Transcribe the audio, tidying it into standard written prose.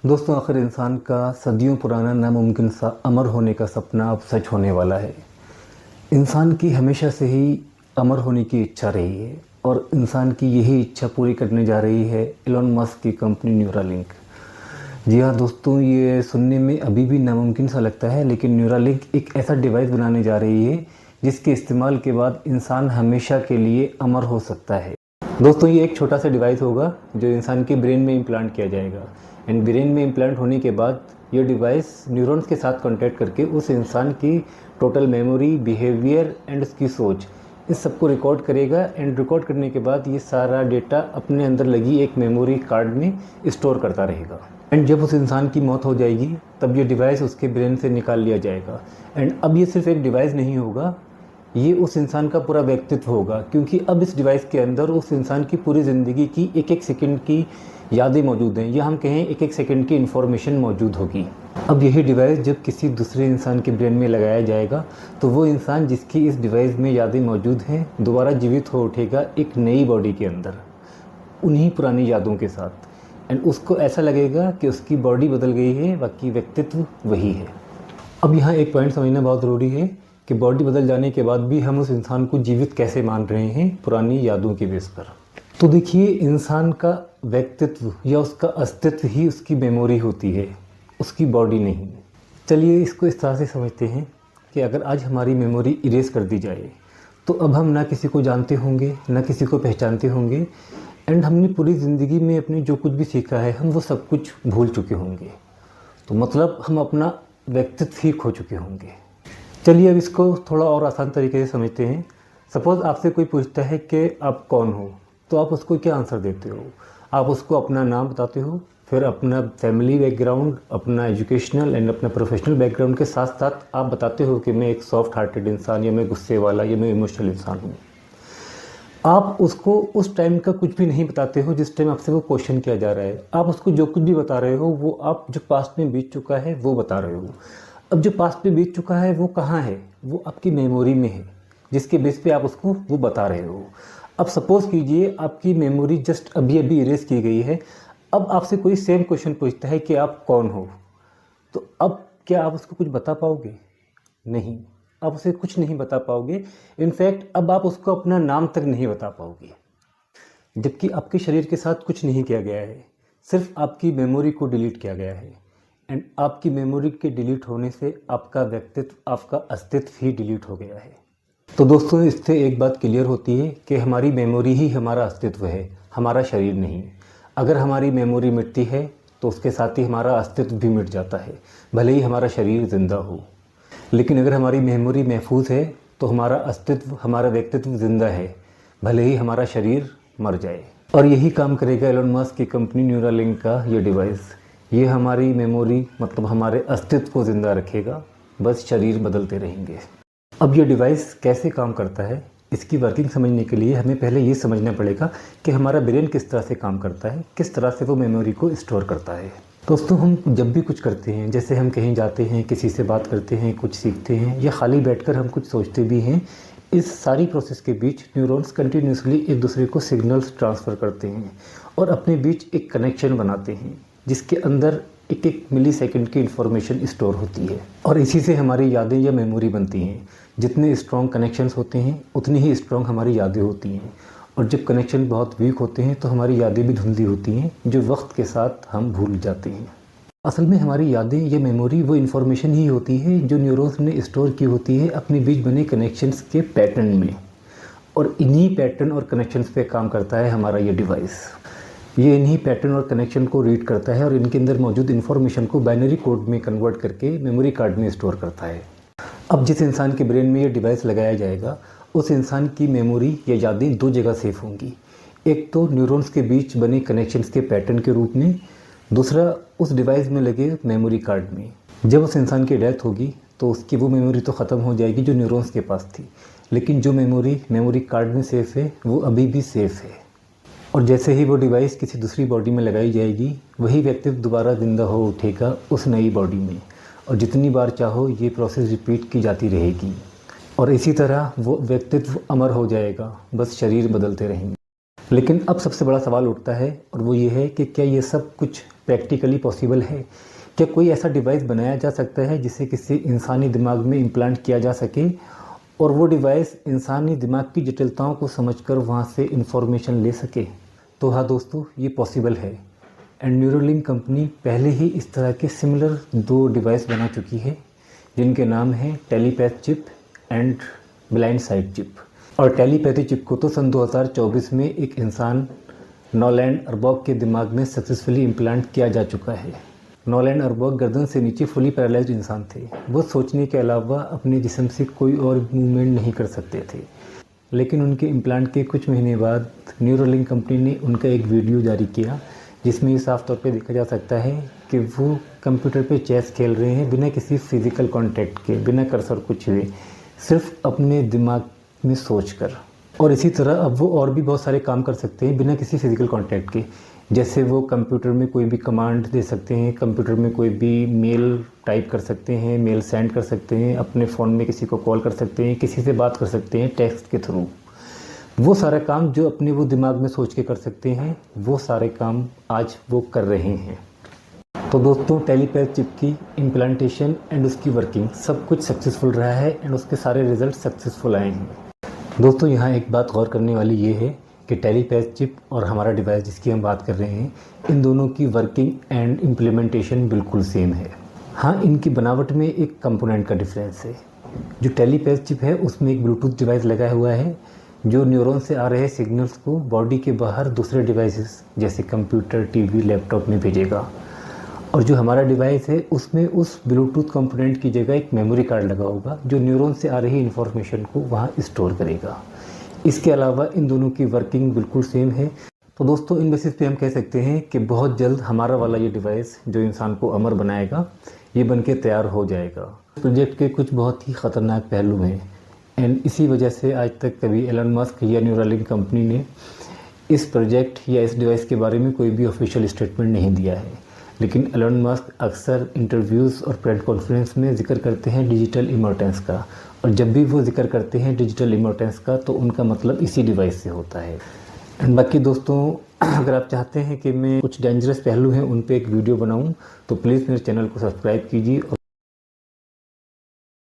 दोस्तों, आखिर इंसान का सदियों पुराना नामुमकिन सा अमर होने का सपना अब सच होने वाला है। इंसान की हमेशा से ही अमर होने की इच्छा रही है और इंसान की यही इच्छा पूरी करने जा रही है एलन मस्क की कंपनी न्यूरालिंक। जी हाँ दोस्तों, ये सुनने में अभी भी नामुमकिन सा लगता है, लेकिन न्यूरालिंक एक ऐसा डिवाइस बनाने जा रही है जिसके इस्तेमाल के बाद इंसान हमेशा के लिए अमर हो सकता है। दोस्तों, ये एक छोटा सा डिवाइस होगा जो इंसान के ब्रेन में इम्प्लांट किया जाएगा एंड ब्रेन में इम्प्लांट होने के बाद ये डिवाइस न्यूरॉन्स के साथ कांटेक्ट करके उस इंसान की टोटल मेमोरी, बिहेवियर एंड उसकी सोच, इस सबको रिकॉर्ड करेगा एंड रिकॉर्ड करने के बाद ये सारा डेटा अपने अंदर लगी एक मेमोरी कार्ड में स्टोर करता रहेगा। एंड जब उस इंसान की मौत हो जाएगी तब ये डिवाइस उसके ब्रेन से निकाल लिया जाएगा। एंड अब ये सिर्फ एक डिवाइस नहीं होगा, ये उस इंसान का पूरा व्यक्तित्व होगा, क्योंकि अब इस डिवाइस के अंदर उस इंसान की पूरी ज़िंदगी की एक एक सेकंड की यादें मौजूद हैं, या हम कहें एक एक सेकंड की इन्फॉर्मेशन मौजूद होगी। अब यही डिवाइस जब किसी दूसरे इंसान के ब्रेन में लगाया जाएगा तो वो इंसान जिसकी इस डिवाइस में यादें मौजूद हैं दोबारा जीवित हो उठेगा एक नई बॉडी के अंदर, उन्हीं पुरानी यादों के साथ। एंड उसको ऐसा लगेगा कि उसकी बॉडी बदल गई है, बाकी व्यक्तित्व वही है। अब यहाँ एक पॉइंट समझना बहुत ज़रूरी है कि बॉडी बदल जाने के बाद भी हम उस इंसान को जीवित कैसे मान रहे हैं पुरानी यादों के बेस पर। तो देखिए, इंसान का व्यक्तित्व या उसका अस्तित्व ही उसकी मेमोरी होती है, उसकी बॉडी नहीं। चलिए इसको इस तरह से समझते हैं कि अगर आज हमारी मेमोरी इरेज कर दी जाए तो अब हम ना किसी को जानते होंगे, ना किसी को पहचानते होंगे, एंड हमने पूरी ज़िंदगी में अपने जो कुछ भी सीखा है हम वो सब कुछ भूल चुके होंगे। तो मतलब हम अपना व्यक्तित्व ही खो चुके होंगे। चलिए अब इसको थोड़ा और आसान तरीके से समझते हैं। सपोज़ आपसे कोई पूछता है कि आप कौन हो, तो आप उसको क्या आंसर देते हो? आप उसको अपना नाम बताते हो, फिर अपना फैमिली बैकग्राउंड, अपना एजुकेशनल एंड अपना प्रोफेशनल बैकग्राउंड के साथ साथ आप बताते हो कि मैं एक सॉफ्ट हार्टेड इंसान, या मैं गुस्से वाला, या मैं इमोशनल इंसान हूँ। आप उसको उस टाइम का कुछ भी नहीं बताते हो जिस टाइम आपसे वो क्वेश्चन किया जा रहा है। आप उसको जो कुछ भी बता रहे हो वो आप जो पास्ट में बीत चुका है वो बता रहे हो। अब जो पास्ट में बीत चुका है वो कहाँ है? वो आपकी मेमोरी में है, जिसके बेस पे आप उसको वो बता रहे हो। अब सपोज़ कीजिए आपकी मेमोरी जस्ट अभी अभी इरेज की गई है। अब आपसे कोई सेम क्वेश्चन पूछता है कि आप कौन हो, तो अब क्या आप उसको कुछ बता पाओगे? नहीं, आप उसे कुछ नहीं बता पाओगे। इनफैक्ट अब आप उसको अपना नाम तक नहीं बता पाओगे, जबकि आपके शरीर के साथ कुछ नहीं किया गया है, सिर्फ आपकी मेमोरी को डिलीट किया गया है। एंड आपकी मेमोरी के डिलीट होने से आपका व्यक्तित्व, आपका अस्तित्व ही डिलीट हो गया है। तो दोस्तों, इससे एक बात क्लियर होती है कि हमारी मेमोरी ही हमारा अस्तित्व है, हमारा शरीर नहीं। अगर हमारी मेमोरी मिटती है तो उसके साथ ही हमारा अस्तित्व भी मिट जाता है, भले ही हमारा शरीर ज़िंदा हो। लेकिन अगर हमारी मेमोरी महफूज है तो हमारा अस्तित्व, हमारा व्यक्तित्व ज़िंदा है, भले ही हमारा शरीर मर जाए। और यही काम करेगा एलन मस्क की कंपनी न्यूरालिंक का ये डिवाइस। ये हमारी मेमोरी, मतलब हमारे अस्तित्व को ज़िंदा रखेगा, बस शरीर बदलते रहेंगे। अब ये डिवाइस कैसे काम करता है, इसकी वर्किंग समझने के लिए हमें पहले ये समझना पड़ेगा कि हमारा ब्रेन किस तरह से काम करता है, किस तरह से वो मेमोरी को स्टोर करता है। दोस्तों, हम जब भी कुछ करते हैं, जैसे हम कहीं जाते हैं, किसी से बात करते हैं, कुछ सीखते हैं, या खाली बैठकर हम कुछ सोचते भी हैं, इस सारी प्रोसेस के बीच न्यूरॉन्स कंटिन्यूसली एक दूसरे को सिग्नल्स ट्रांसफ़र करते हैं और अपने बीच एक कनेक्शन बनाते हैं जिसके अंदर एक एक मिली सेकेंड की इन्फॉर्मेशन स्टोर होती है। और इसी से हमारी यादें या मेमोरी बनती हैं। जितने स्ट्रॉन्ग कनेक्शंस होते हैं उतनी ही स्ट्रॉन्ग हमारी यादें होती हैं, और जब कनेक्शन बहुत वीक होते हैं तो हमारी यादें भी धुंधली होती हैं, जो वक्त के साथ हम भूल जाते हैं। असल में हमारी यादें या मेमोरी वो इन्फॉर्मेशन ही होती है जो न्यूरॉन्स ने स्टोर की होती है अपने बीच बने कनेक्शंस के पैटर्न में, और इन्हीं पैटर्न और कनेक्शंस पे काम करता है हमारा ये डिवाइस। ये इन्हीं पैटर्न और कनेक्शन को रीड करता है और इनके अंदर मौजूद इन्फॉर्मेशन को बाइनरी कोड में कन्वर्ट करके मेमोरी कार्ड में स्टोर करता है। अब जिस इंसान के ब्रेन में ये डिवाइस लगाया जाएगा उस इंसान की मेमोरी या यादें दो जगह सेफ होंगी। एक तो न्यूरॉन्स के बीच बने कनेक्शंस के पैटर्न के रूप में, दूसरा उस डिवाइस में लगे मेमोरी कार्ड में। जब उस इंसान की डेथ होगी तो उसकी वो मेमोरी तो ख़त्म हो जाएगी जो न्यूरॉन्स के पास थी, लेकिन जो मेमोरी कार्ड में सेफ है वो अभी भी सेफ है। और जैसे ही वो डिवाइस किसी दूसरी बॉडी में लगाई जाएगी, वही व्यक्तित्व दोबारा ज़िंदा हो उठेगा उस नई बॉडी में, और जितनी बार चाहो ये प्रोसेस रिपीट की जाती रहेगी, और इसी तरह वो व्यक्तित्व अमर हो जाएगा, बस शरीर बदलते रहेंगे। लेकिन अब सबसे बड़ा सवाल उठता है और वो ये है कि क्या ये सब कुछ प्रैक्टिकली पॉसिबल है? क्या कोई ऐसा डिवाइस बनाया जा सकता है जिसे किसी इंसानी दिमाग में इम्प्लांट किया जा सके और वो डिवाइस इंसानी दिमाग की जटिलताओं को समझकर वहाँ से इंफॉर्मेशन ले सके? तो हाँ दोस्तों, ये पॉसिबल है एंड न्यूरोलिंक कंपनी पहले ही इस तरह के सिमिलर 2 डिवाइस बना चुकी है जिनके नाम हैं telepath chip and blind site chip. और टेलीपैथी चिप को तो सन 2024 में एक इंसान नॉलैंड अरबॉग के दिमाग में सक्सेसफुली इम्प्लांट किया जा चुका है। नॉलैंड अरबॉग गर्दन से नीचे फुली पैरालाइज्ड इंसान थे। वो सोचने के अलावा अपने जिस्म से कोई और मूवमेंट नहीं कर सकते थे। लेकिन उनके इम्प्लांट के कुछ महीने बाद न्यूरोलिंक कंपनी ने उनका एक वीडियो जारी किया जिसमें साफ तौर पे देखा जा सकता है कि वो कंप्यूटर पे चेस खेल रहे हैं बिना किसी फिज़िकल कांटेक्ट के, बिना कर्सर को छुए, सिर्फ अपने दिमाग में सोचकर। और इसी तरह अब वो और भी बहुत सारे काम कर सकते हैं बिना किसी फिज़िकल कांटेक्ट के। जैसे वो कंप्यूटर में कोई भी कमांड दे सकते हैं, कंप्यूटर में कोई भी मेल टाइप कर सकते हैं, मेल सेंड कर सकते हैं, अपने फ़ोन में किसी को कॉल कर सकते हैं, किसी से बात कर सकते हैं टेक्स्ट के थ्रू। वो सारा काम जो अपने वो दिमाग में सोच के कर सकते हैं, वो सारे काम आज वो कर रहे हैं। तो दोस्तों, टेलीपैथ चिप की इम्प्लांटेशन एंड उसकी वर्किंग सब कुछ सक्सेसफुल रहा है एंड उसके सारे रिजल्ट सक्सेसफुल आए हैं। दोस्तों, यहाँ एक बात गौर करने वाली ये है कि टेलीपैथ चिप और हमारा डिवाइस जिसकी हम बात कर रहे हैं, इन दोनों की वर्किंग एंड इम्प्लीमेंटेशन बिल्कुल सेम है। हाँ, इनकी बनावट में एक कंपोनेंट का डिफरेंस है। जो टेलीपैथ चिप है उसमें एक ब्लूटूथ डिवाइस लगा हुआ है जो न्यूरॉन से आ रहे सिग्नल्स को बॉडी के बाहर दूसरे डिवाइसेस जैसे कंप्यूटर, टीवी, लैपटॉप में भेजेगा। और जो हमारा डिवाइस है उसमें उस ब्लूटूथ कंपोनेंट की जगह एक मेमोरी कार्ड लगा होगा जो न्यूरॉन से आ रही इन्फॉर्मेशन को वहाँ स्टोर करेगा। इसके अलावा इन दोनों की वर्किंग बिल्कुल सेम है। तो दोस्तों, इन बेसिस पे हम कह सकते हैं कि बहुत जल्द हमारा वाला ये डिवाइस जो इंसान को अमर बनाएगा, ये बन के तैयार हो जाएगा। प्रोजेक्ट के कुछ बहुत ही ख़तरनाक पहलू हैं एंड इसी वजह से आज तक कभी एलन मस्क या न्यूरोलिंक कंपनी ने इस प्रोजेक्ट या इस डिवाइस के बारे में कोई भी ऑफिशियल स्टेटमेंट नहीं दिया है। लेकिन एलन मस्क अक्सर इंटरव्यूज़ और प्रेस कॉन्फ्रेंस में जिक्र करते हैं डिजिटल इमोर्टेंस का, और जब भी वो जिक्र करते हैं डिजिटल इमोर्टेंस का तो उनका मतलब इसी डिवाइस से होता है। एंड बाकी दोस्तों, अगर आप चाहते हैं कि मैं कुछ डेंजरस पहलू हैं उन पे एक वीडियो बनाऊं तो प्लीज़ मेरे चैनल को सब्सक्राइब कीजिए।